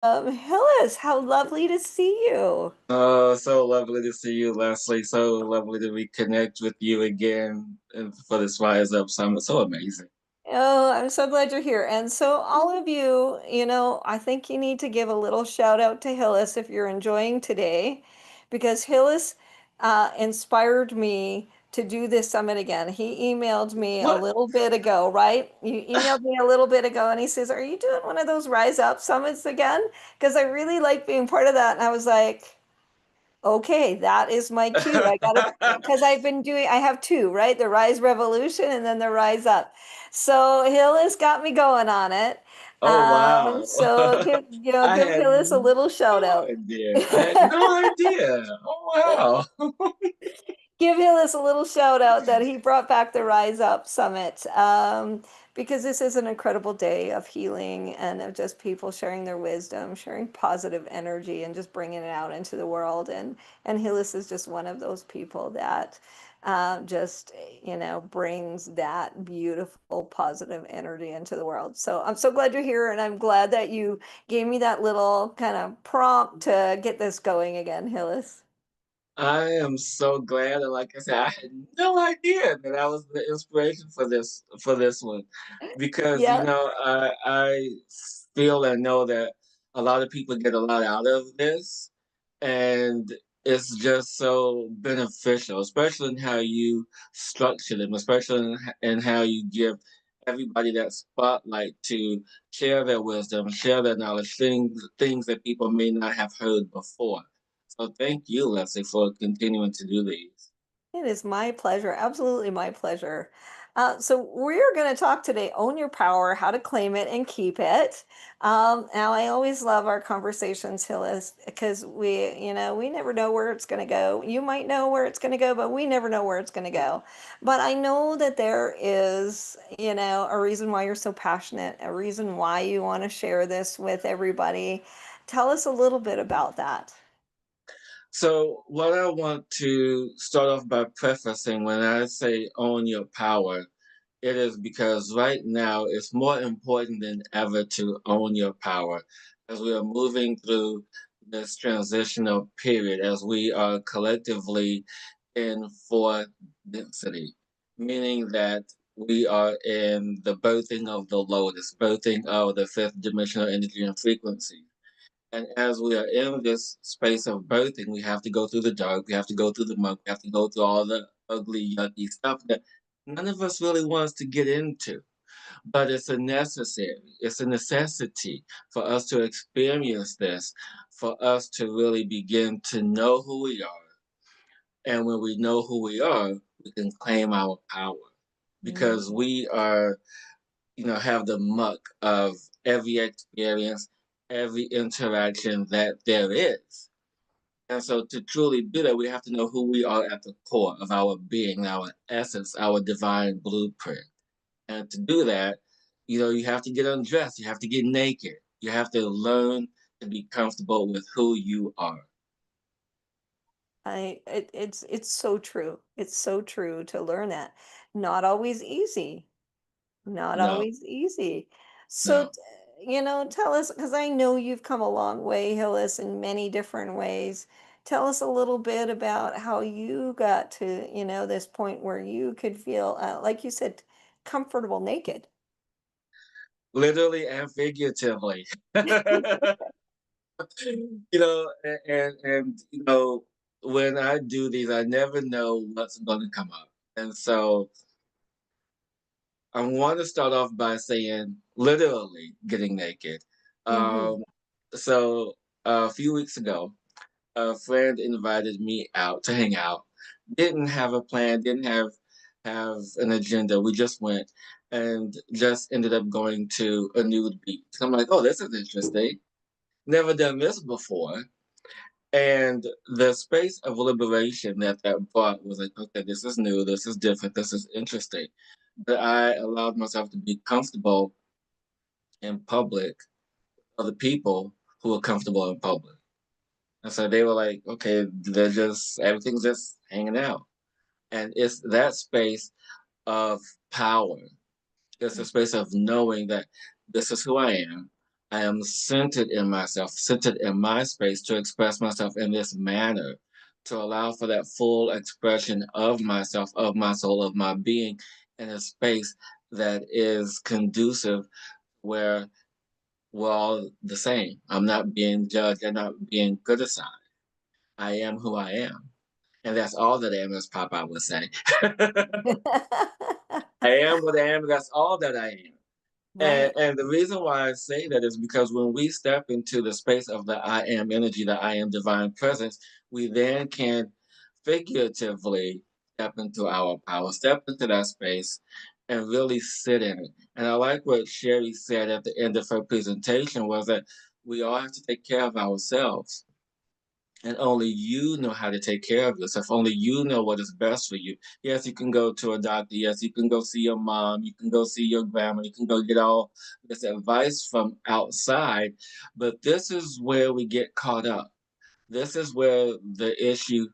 Hillis, how lovely to see you. Oh, so lovely to see you, Leslie. So lovely to reconnect with you again and for this Rise Up Summit. So amazing. Oh, I'm so glad you're here. And so, all of you, I think you need to give a little shout out to Hillis if you're enjoying today, because Hillis inspired me to do this summit again. He emailed me a What? little bit ago, right? You emailed me a little bit ago, and he says, "Are you doing one of those Rise Up summits again?" Because I really like being part of that. And I was like, okay, that is my cue. I gotta, because I have two, right? The Rise Revolution and then the Rise Up. So Hillis got me going on it. Oh, wow. So I give had Hillis a little shout no out. idea. I had no idea. Oh, wow. Give Hillis a little shout out that he brought back the Rise Up Summit, because this is an incredible day of healing and of just people sharing their wisdom, sharing positive energy, and just bringing it out into the world. And Hillis is just one of those people that just brings that beautiful positive energy into the world. So I'm so glad you're here, and I'm glad that you gave me that little kind of prompt to get this going again, Hillis. I am so glad. And like I said, I had no idea that I was the inspiration for this one. Because, Yeah. I feel and know that a lot of people get a lot out of this. And it's just so beneficial, especially in how you structure them, especially in how you give everybody that spotlight to share their wisdom, share their knowledge, things that people may not have heard before. So thank you, Leslie, for continuing to do these. It is my pleasure, absolutely my pleasure. So we're going to talk today, own your power, how to claim it and keep it. Now, I always love our conversations, Hillis, because we never know where it's going to go. You might know where it's going to go, but we never know where it's going to go. But I know that there is, a reason why you're so passionate, a reason why you want to share this with everybody. Tell us a little bit about that. So, what I want to start off by prefacing when I say own your power, it is because right now it's more important than ever to own your power as we are moving through this transitional period, as we are collectively in fourth density, meaning that we are in the birthing of the lotus, birthing of the fifth dimensional energy and frequency. And as we are in this space of birthing, we have to go through the dark, we have to go through the muck, we have to go through all the ugly, yucky stuff that none of us really wants to get into. But it's a necessity for us to experience this, for us to really begin to know who we are. And when we know who we are, we can claim our power because Mm. we are, have the muck of every experience, every interaction that there is. And so to truly do that, we have to know who we are at the core of our being, our essence, our divine blueprint. And to do that, you have to get undressed, you have to get naked, you have to learn to be comfortable with who you are. It's so true. It's so true to learn that. Not always easy. Not No, always easy. So, no. tell us, because I know you've come a long way, Hillis, in many different ways. Tell us a little bit about how you got to, this point where you could feel, like you said, comfortable naked. Literally and figuratively. And when I do these, I never know what's going to come up. And so I want to start off by saying literally getting naked. Hmm. Um, so a few weeks ago, a friend invited me out to hang out. Didn't have a plan, didn't have an agenda. We just went and just ended up going to a nude beach. I'm like, oh, this is interesting. Never done this before. And the space of liberation that brought was like, okay, this is new, this is different, this is interesting. But I allowed myself to be comfortable in public of the people who were comfortable in public. And so they were like, okay, everything's just hanging out. And it's that space of power. It's a space of knowing that this is who I am. I am centered in myself, centered in my space to express myself in this manner, to allow for that full expression of myself, of my soul, of my being in a space that is conducive where we're all the same. I'm not being judged, I'm not being criticized. I am who I am. And that's all that I am, as Popeye would say. I am what I am, that's all that I am. And Right. and the reason why I say that is because when we step into the space of the I am energy, the I am divine presence, we then can figuratively step into our power, step into that space and really sit in it. And I like what Sherry said at the end of her presentation was that we all have to take care of ourselves. And only you know how to take care of yourself. Only you know what is best for you. Yes, you can go to a doctor. Yes, you can go see your mom. You can go see your grandma. You can go get all this advice from outside. But this is where we get caught up. This is where the issue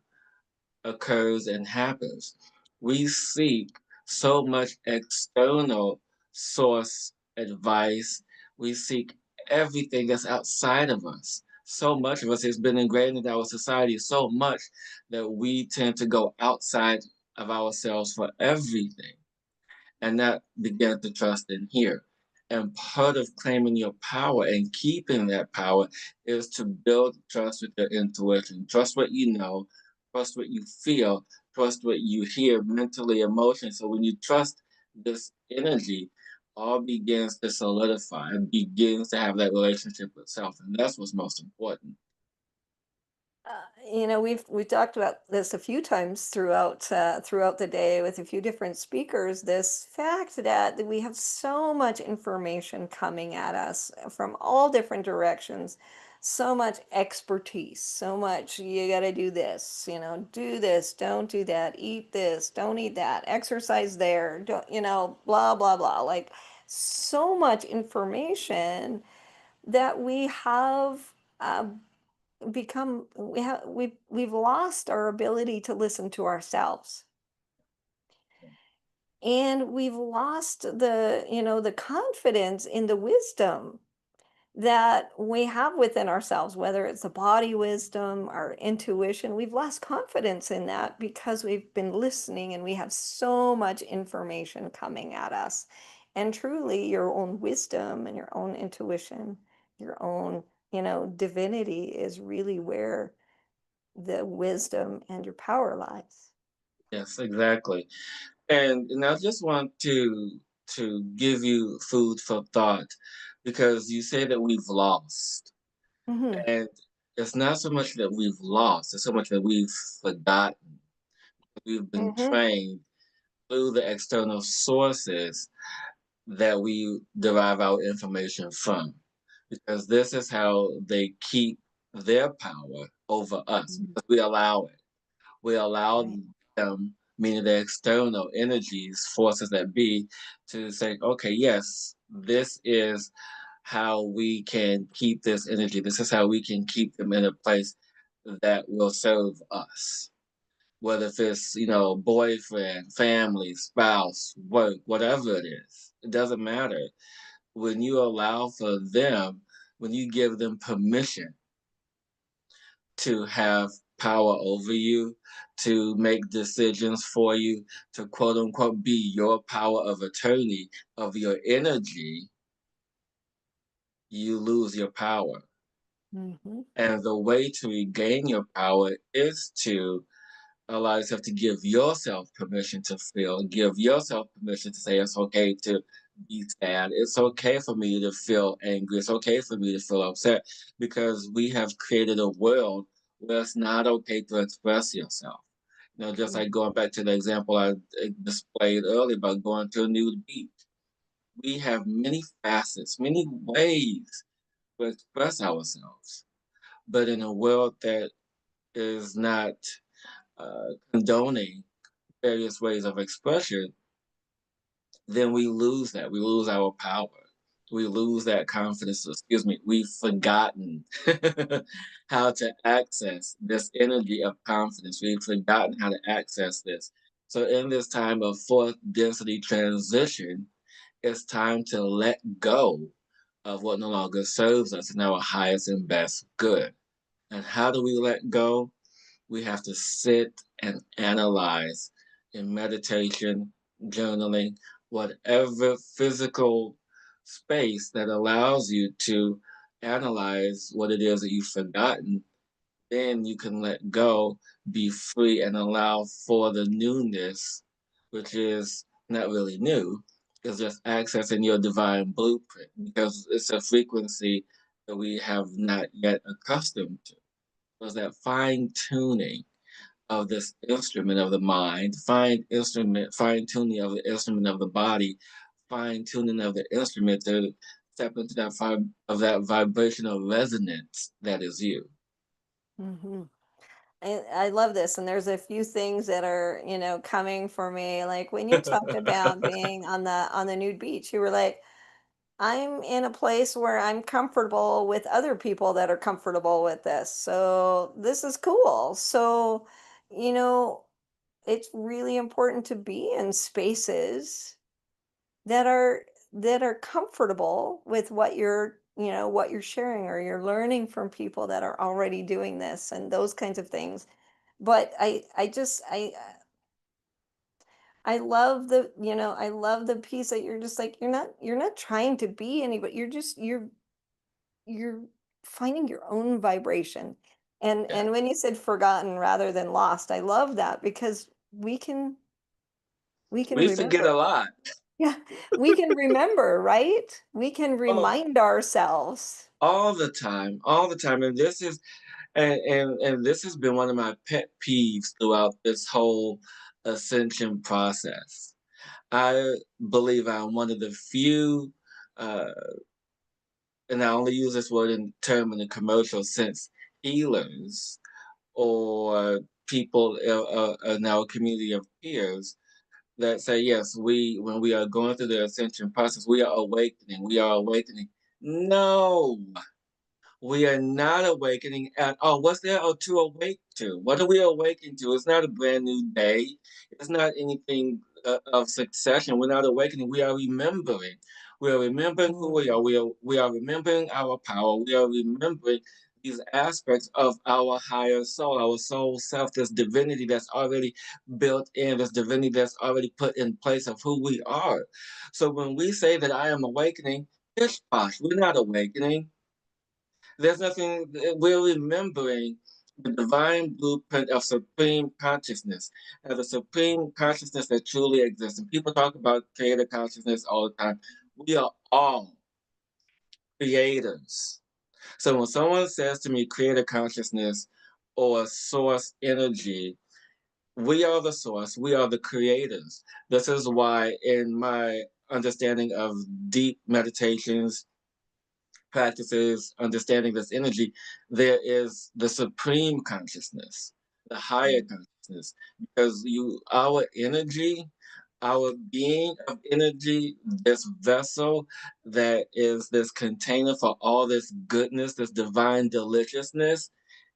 occurs and happens. We seek so much external source advice. We seek everything that's outside of us. So much of us has been ingrained in our society so much that we tend to go outside of ourselves for everything and not begin to trust in here. And part of claiming your power and keeping that power is to build trust with your intuition. Trust what you know, trust what you feel, trust what you hear mentally, emotionally. So when you trust this energy, all begins to solidify and begins to have that relationship with self. And that's what's most important. We've talked about this a few times throughout the day with a few different speakers. This fact that we have so much information coming at us from all different directions, so much expertise, so much you got to do this, do this, don't do that, eat this, don't eat that, exercise there, don't, blah blah blah. Like so much information that we have. Uh, become we've lost our ability to listen to ourselves, and we've lost the confidence in the wisdom that we have within ourselves, whether it's the body wisdom, our intuition. We've lost confidence in that because we've been listening and we have so much information coming at us. And truly, your own wisdom and your own intuition, your own divinity is really where the wisdom and your power lies. Yes, exactly. And I just want to give you food for thought because you say that we've lost. Hmm. And it's not so much that we've lost, it's so much that we've forgotten. We've been Hmm. trained through the external sources that we derive our information from. Because this is how they keep their power over us, because we allow it. We allow Right. them, meaning the external energies, forces that be, to say, okay, yes, this is how we can keep this energy. This is how we can keep them in a place that will serve us. Whether if it's, boyfriend, family, spouse, work, whatever it is, it doesn't matter. When you allow for them, when you give them permission to have power over you, to make decisions for you, to quote unquote be your power of attorney of your energy, you lose your power. Hmm. And the way to regain your power is to allow yourself to give yourself permission to feel, give yourself permission to say it's okay to be sad. It's okay for me to feel angry. It's okay for me to feel upset because we have created a world where it's not okay to express yourself. Just like going back to the example I displayed earlier about going to a nude beach. We have many facets, many ways to express ourselves. But in a world that is not condoning various ways of expression, then we lose that. We lose our power. We lose that confidence. Excuse me. We've forgotten how to access this energy of confidence. We've forgotten how to access this. So, in this time of fourth density transition, it's time to let go of what no longer serves us in our highest and best good. And how do we let go? We have to sit and analyze in meditation, journaling, whatever physical space that allows you to analyze what it is that you've forgotten. Then you can let go, be free, and allow for the newness, which is not really new. It's just accessing your divine blueprint because it's a frequency that we have not yet accustomed to. Was that fine tuning of this instrument of the mind, fine tuning of the instrument of the body, fine tuning of the instrument to step into that vibrational resonance that is you. Hmm. I love this, and there's a few things that are, coming for me. Like when you talked about being on the nude beach, you were like, I'm in a place where I'm comfortable with other people that are comfortable with this. So this is cool. So, you know, it's really important to be in spaces that are that are comfortable with what you're sharing, or you're learning from people that are already doing this and those kinds of things. But I love I love the piece that you're just like, you're not trying to be anybody. You're finding your own vibration. Yeah. And when you said forgotten rather than lost, I love that because we can We forget a remember. lot. Yeah, we can remember, right? We can Oh, remind ourselves. all the time. And this is and this has been one of my pet peeves throughout this whole ascension process. I believe I'm one of the few, uh, and I only use this word in term in a commercial sense, healers or people in our community of peers that say, yes, we when we are going through the ascension process, we are awakening. We are awakening. No, we are not awakening at all. What's there to awake to? What are we awakening to? It's not a brand new day. It's not anything of succession. We're not awakening. We are remembering. We are remembering who we are. Mm, We are remembering our power. We are remembering these aspects of our higher soul, our soul self, this divinity that's already built in, this divinity that's already put in place of who we are. So when we say that I am awakening, it's posh. We're not awakening. There's nothing, we're remembering the divine blueprint of supreme consciousness, as a supreme consciousness that truly exists. And people talk about creator consciousness all the time. We are all creators. So when someone says to me creator consciousness or source energy, we are the source, we are the creators. This is why, in my understanding of deep meditations, practices, understanding this energy, there is the supreme consciousness, the higher mm, consciousness, because our energy, our being of energy, this vessel that is this container for all this goodness, this divine deliciousness,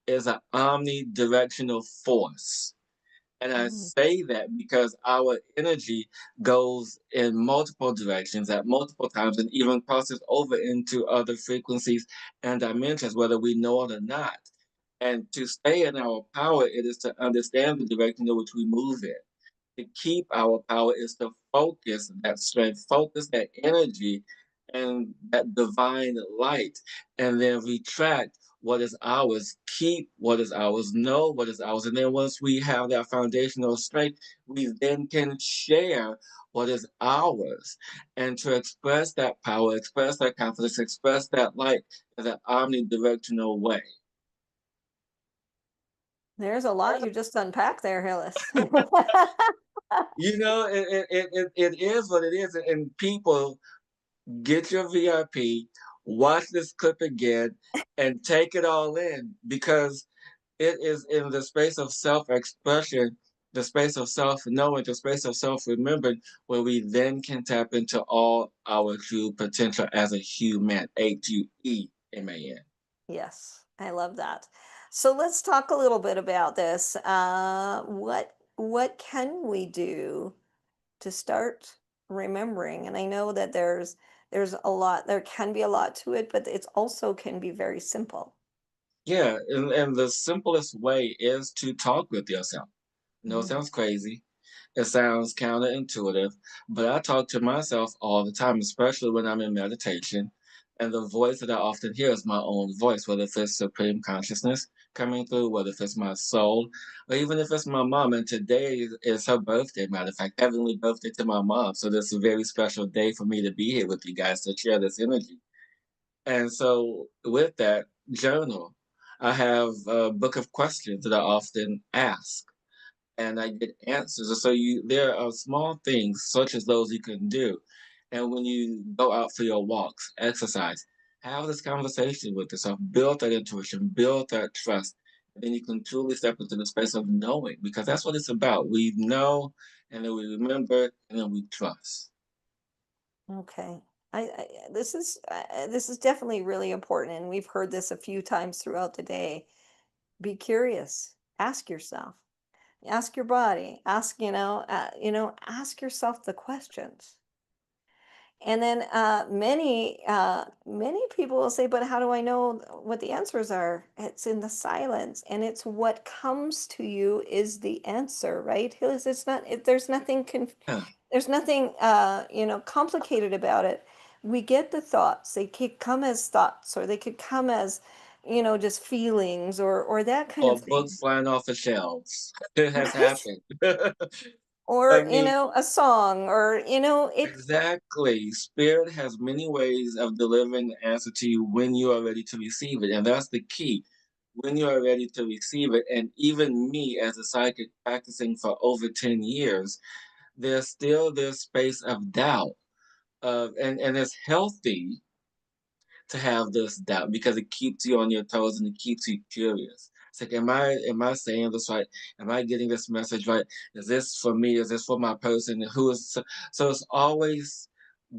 is an omnidirectional force. And I mm, say that because our energy goes in multiple directions at multiple times and even crosses over into other frequencies and dimensions, whether we know it or not. And to stay in our power, it is to understand the direction in which we move in. To keep our power is to focus that strength, focus that energy and that divine light, and then retract what is ours, keep what is ours, know what is ours. And then once we have that foundational strength, we then can share what is ours. And to express that power, express that confidence, express that light in an omnidirectional way. there's a lot you just unpacked there, Hillis. You know, it is what it is. And people, get your VIP, watch this clip again, and take it all in because it is in the space of self expression, the space of self knowing, the space of self remembering, where we then can tap into all our true potential as a human. HUEMAN. Yes, I love that. So let's talk a little bit about this. What can we do to start remembering? And I know that There's a lot, there can be a lot to it, but it's also can be very simple. Yeah, and the simplest way is to talk with yourself. No, it Mm. sounds crazy. It sounds counterintuitive, but I talk to myself all the time, especially when I'm in meditation. And the voice that I often hear is my own voice, whether if it's supreme consciousness coming through, whether if it's my soul, or even if it's my mom. And today is her birthday, matter of fact, heavenly birthday to my mom. So this is a very special day for me to be here with you guys to share this energy. And so with that journal, I have a book of questions that I often ask and I get answers. And so there are small things such as those you can do. And when you go out for your walks, exercise, have this conversation with yourself, build that intuition, build that trust. And then you can truly step into the space of knowing because that's what it's about. We know and then we remember and then we trust. Okay. This is definitely really important, and we've heard this a few times throughout the day. Be curious. Ask yourself. Ask your body. Ask, ask yourself the questions. And then many people will say, "But how do I know what the answers are?" It's in the silence, and it's what comes to you is the answer, right? Hillis, it's not. Yeah. There's nothing complicated about it. We get the thoughts. They could come as thoughts, or they could come as just feelings, or that kind of Or thing. books flying off the shelves. It has Right? happened. I Or mean, a song, or it. exactly. Spirit has many ways of delivering the answer to you when you are ready to receive it. And that's the key. When you are ready to receive it. And even me, as a psychic practicing for over 10 years, there's still this space of doubt. And it's healthy to have this doubt because it keeps you on your toes and it keeps you curious. It's like, am I saying this right? Am I getting this message right? Is this for me? Is this for my person? Who is so it's always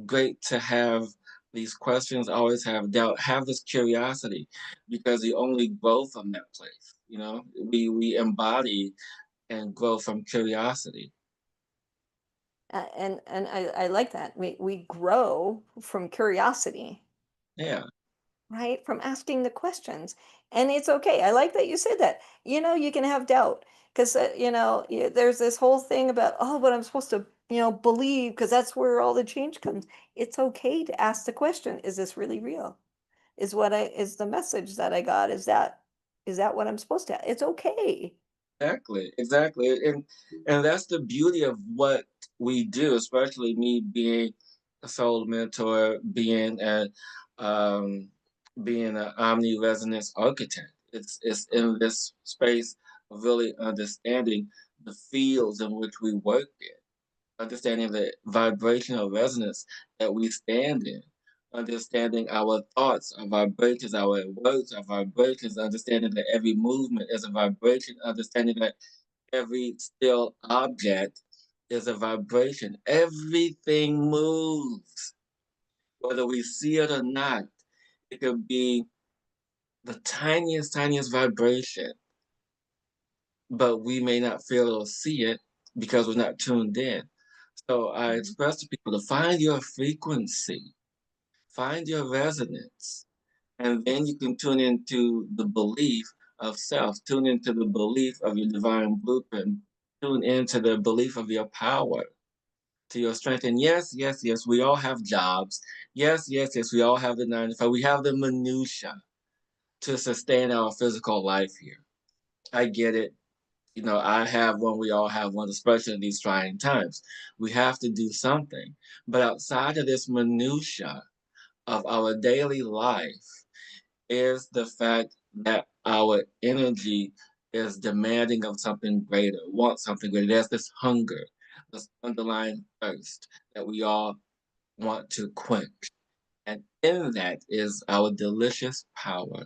great to have these questions, always have doubt, have this curiosity because you only grow from that place. You know, we embody and grow from curiosity. And I like that. We grow from curiosity, Yeah, right? From asking the questions. And it's okay. I like that you said that. You can have doubt because, there's this whole thing about, oh, but I'm supposed to, believe because that's where all the change comes. It's okay to ask the question, is this really real? Is the message that I got, is that what I'm supposed to? It's okay. exactly, exactly. And that's the beauty of what we do, especially me being a soul mentor, um being an omni resonance architect. It's in this space of really understanding the fields in which we work in, understanding the vibrational resonance that we stand in, understanding our thoughts, our vibrations, our words, our vibrations, understanding that every movement is a vibration, understanding that every still object is a vibration. Everything moves, whether we see it or not. It could be the tiniest, tiniest vibration, but we may not feel it or see it because we're not tuned in. So I Mhm. express to people to find your frequency, find your resonance, and then you can tune into the belief of self, tune into the belief of your divine blueprint, tune into the belief of your power, to your strength. And yes, yes, yes, we all have jobs. Yes, yes, yes, we all have the 9 to 5. We have the minutia to sustain our physical life here. I get it. You know, I have one, we all have one, especially in these trying times. We have to do something. But outside of this minutia of our daily life is the fact that our energy is demanding of something greater, wants something greater. There's this hunger, this underlying thirst that we all want to quench. And in that is our delicious power,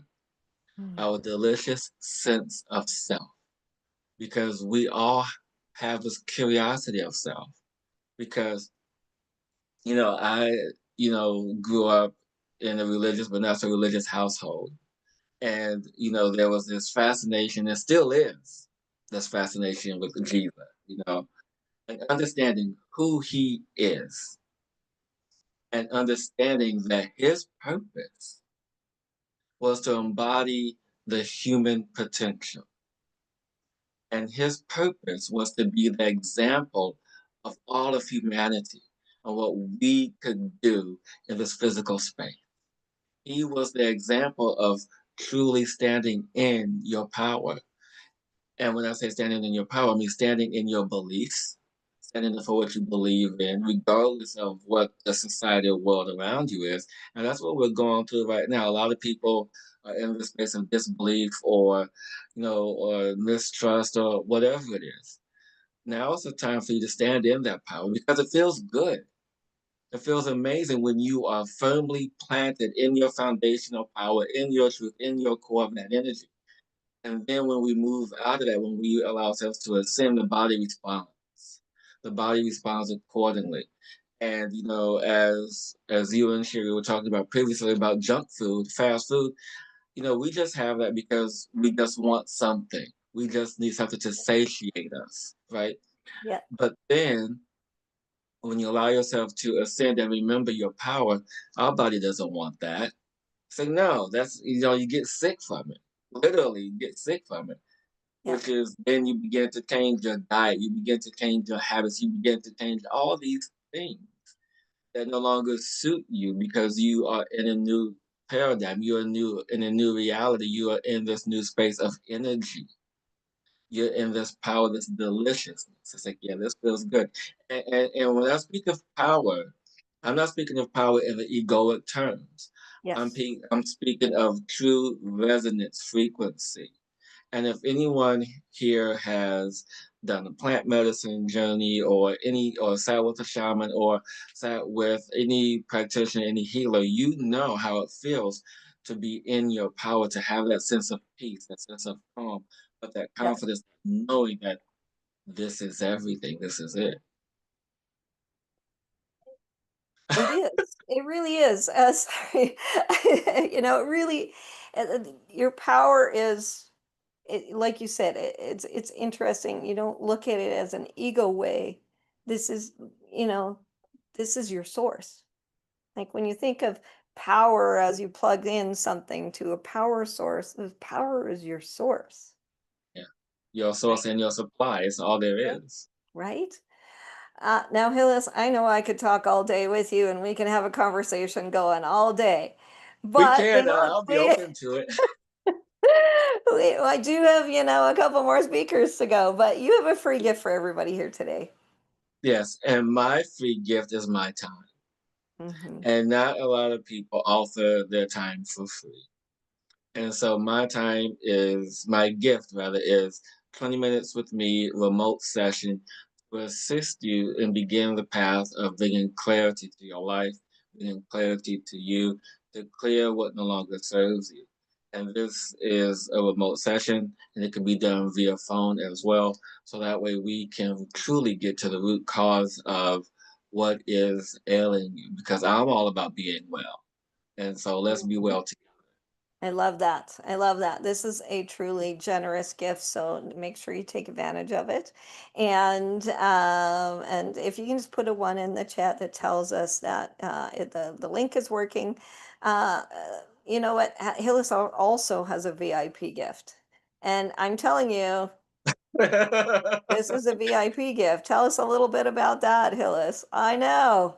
Mm. our delicious sense of self, because we all have this curiosity of self. Because, I grew up in a religious but not so religious household. And, there was this fascination, and still is this fascination with Jesus, and understanding who he is and understanding that his purpose was to embody the human potential. And his purpose was to be the example of all of humanity and what we could do in this physical space. He was the example of truly standing in your power. And when I say standing in your power, I mean standing in your beliefs, standing for what you believe in, regardless of what the societal world around you is. And that's what we're going through right now. A lot of people are in this space of disbelief or, or mistrust or whatever it is. Now is the time for you to stand in that power because it feels good. It feels amazing when you are firmly planted in your foundational power, in your truth, in your core of that energy. And then when we move out of that, when we allow ourselves to ascend, the body responds. The body responds accordingly. And as you and Sherry were talking about previously about junk food, fast food, we just have that because we just want something. We just need something to satiate us, right? Yeah. But then when you allow yourself to ascend and remember your power, our body doesn't want that. So no, that's you get sick from it. Literally, you get sick from it. Yeah. Which is then you begin to change your diet, you begin to change your habits, you begin to change all these things that no longer suit you because you are in a new paradigm, you're in a new reality, you are in this new space of energy. You're in this power, this deliciousness. It's like, yeah, this feels good. And when I speak of power, I'm not speaking of power in the egoic terms. Yes. I'm speaking of true resonance frequency. And if anyone here has done a plant medicine journey or sat with a shaman or sat with any practitioner, any healer, you know how it feels to be in your power, to have that sense of peace, that sense of calm, but that Yeah. confidence, knowing that this is everything, this is it. It is. It really is. Sorry. It really, your power is, like you said, it's interesting. You don't look at it as an ego way. This is, you know, this is your source. Like when you think of power as you plug in something to a power source, the power is your source, Yeah. Your right? source and your supply is all there Yeah. is. Right? Now, Hillis, I know I could talk all day with you and we can have a conversation going all day. We But, can, I'll be open to it. I do have, a couple more speakers to go, but you have a free gift for everybody here today. Yes, and my free gift is my time. Hmm. And not a lot of people offer their time for free. And so my gift rather is 20 minutes with me, remote session to assist you in begin the path of bringing clarity to your life, bringing clarity to you, to clear what no longer serves you. And this is a remote session and it can be done via phone as well. So that way we can truly get to the root cause of what is ailing you because I'm all about being well. And so let's be well together. I love that. I love that. This is a truly generous gift, so make sure you take advantage of it. And if you can just put a one in the chat that tells us that the link is working. You know what? Hillis also has a VIP gift, and I'm telling you, this is a VIP gift. Tell us a little bit about that, Hillis. I know.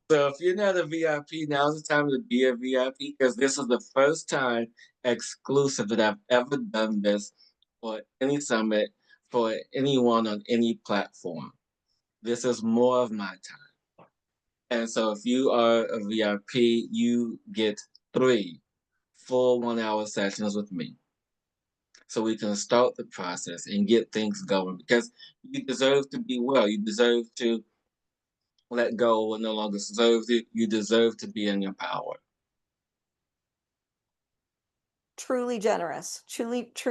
So if you're not a VIP, now's the time to be a VIP because this is the first time exclusive that I've ever done this for any summit, for anyone on any platform. This is more of my time. And so if you are a VIP, you get 3 full 1 hour sessions with me. So we can start the process and get things going because you deserve to be well. You deserve to let go of what no longer serves you. You deserve to be in your power. Truly generous, truly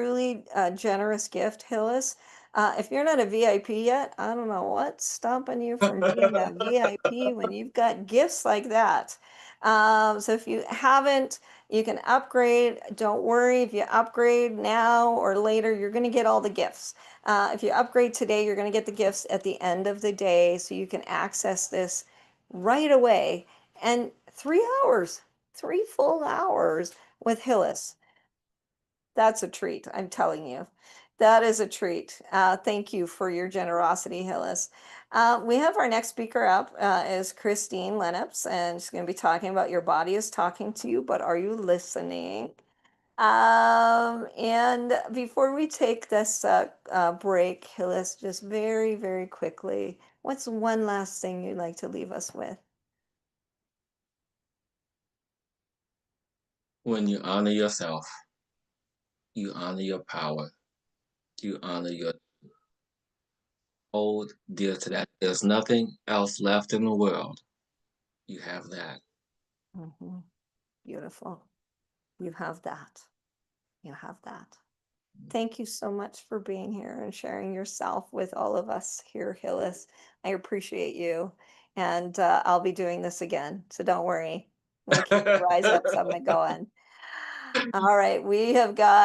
generous gift, Hillis. If you're not a VIP yet, I don't know what's stopping you from being a VIP when you've got gifts like that. So if you haven't, you can upgrade. Don't worry, if you upgrade now or later, you're going to get all the gifts. If you upgrade today, you're going to get the gifts at the end of the day, so you can access this right away And 3 hours, 3 full hours with Hillis. That's a treat, I'm telling you. That is a treat. Thank you for your generosity, Hillis. We have our next speaker up is Christine Lennox, and she's going to be talking about your body is talking to you, but are you listening? And before we take this break, Hillis, just very, very quickly, what's one last thing you'd like to leave us with? When you honor yourself, you honor your power, you honor your hold dear to that. There's nothing else left in the world. You have that. Mhm. Beautiful. You have that. You have that. Thank you so much for being here and sharing yourself with all of us here, Hillis. I appreciate you. And I'll be doing this again. So don't worry. I'm going to keep the Rise Up Summit going. All right. We have got